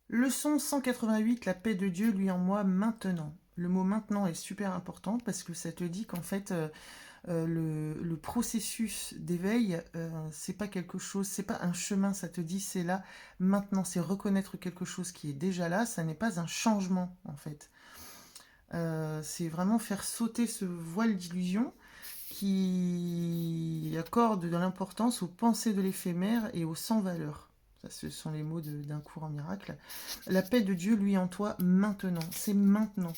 Leçon 188, la paix de Dieu, lui en moi, maintenant. Le mot maintenant est super important parce que ça te dit qu'en fait, le processus d'éveil, c'est pas quelque chose, c'est pas un chemin, ça te dit c'est là, maintenant, c'est reconnaître quelque chose qui est déjà là, ça n'est pas un changement en fait. C'est vraiment faire sauter ce voile d'illusion qui accorde de l'importance aux pensées de l'éphémère et aux sans-valeur. Ça, ce sont les mots d'un cours en miracle. La paix de Dieu, lui, en toi, maintenant. C'est maintenant.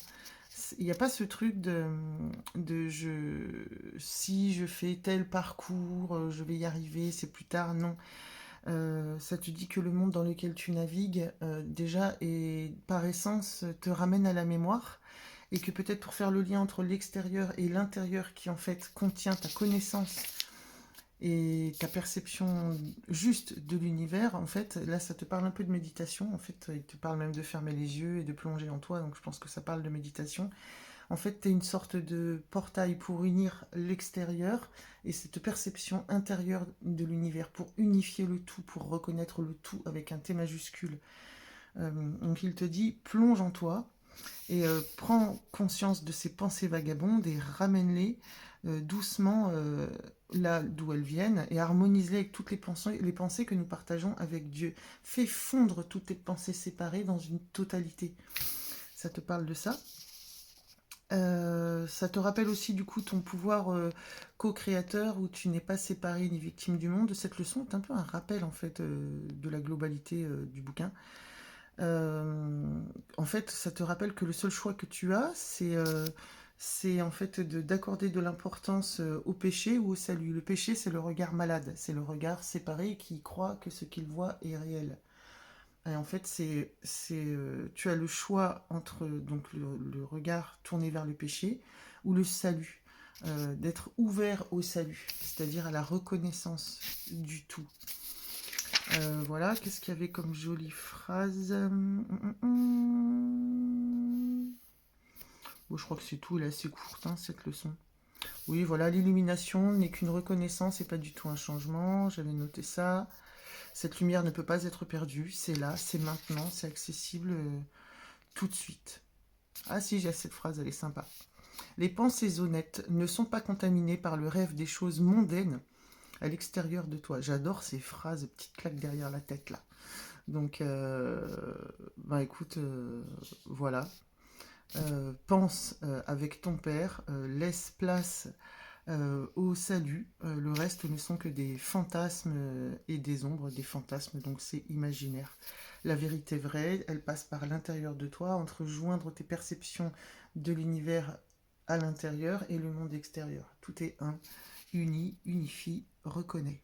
Il n'y a pas ce truc si je fais tel parcours, je vais y arriver, c'est plus tard. Non. Ça te dit que le monde dans lequel tu navigues, déjà, et par essence, te ramène à la mémoire et que peut-être pour faire le lien entre l'extérieur et l'intérieur qui en fait contient ta connaissance et ta perception juste de l'univers, en fait, là ça te parle un peu de méditation, en fait, il te parle même de fermer les yeux et de plonger en toi, donc je pense que ça parle de méditation. En fait, tu es une sorte de portail pour unir l'extérieur et cette perception intérieure de l'univers, pour unifier le tout, pour reconnaître le tout avec un T majuscule. Donc il te dit, plonge en toi, et prends conscience de ces pensées vagabondes et ramène-les doucement là d'où elles viennent et harmonise-les avec toutes les pensées que nous partageons avec Dieu. Fais fondre toutes tes pensées séparées dans une totalité. Ça te parle de ça. Ça te rappelle aussi du coup ton pouvoir co-créateur où tu n'es pas séparé ni victime du monde. Cette leçon est un peu un rappel en fait de la globalité du bouquin. En fait, ça te rappelle que le seul choix que tu as, c'est en fait d'accorder de l'importance au péché ou au salut. Le péché, c'est le regard malade, c'est le regard séparé qui croit que ce qu'il voit est réel. Et en fait, tu as le choix entre donc le regard tourné vers le péché ou le salut, d'être ouvert au salut, c'est-à-dire à la reconnaissance du tout. Voilà, qu'est-ce qu'il y avait comme jolie phrase. Bon, je crois que c'est tout, elle est assez courte, hein, cette leçon. Oui, voilà, l'illumination n'est qu'une reconnaissance et pas du tout un changement. J'avais noté ça. Cette lumière ne peut pas être perdue. C'est là, c'est maintenant, c'est accessible tout de suite. Ah si, j'ai cette phrase, elle est sympa. Les pensées honnêtes ne sont pas contaminées par le rêve des choses mondaines à l'extérieur de toi. J'adore ces phrases, petites claques derrière la tête là. Donc, bah écoute, voilà. Pense avec ton père, laisse place au salut. Le reste ne sont que des fantasmes et des ombres, des fantasmes, donc c'est imaginaire. La vérité vraie, elle passe par l'intérieur de toi, entre joindre tes perceptions de l'univers à l'intérieur et le monde extérieur. Tout est un, uni, unifie, reconnaît.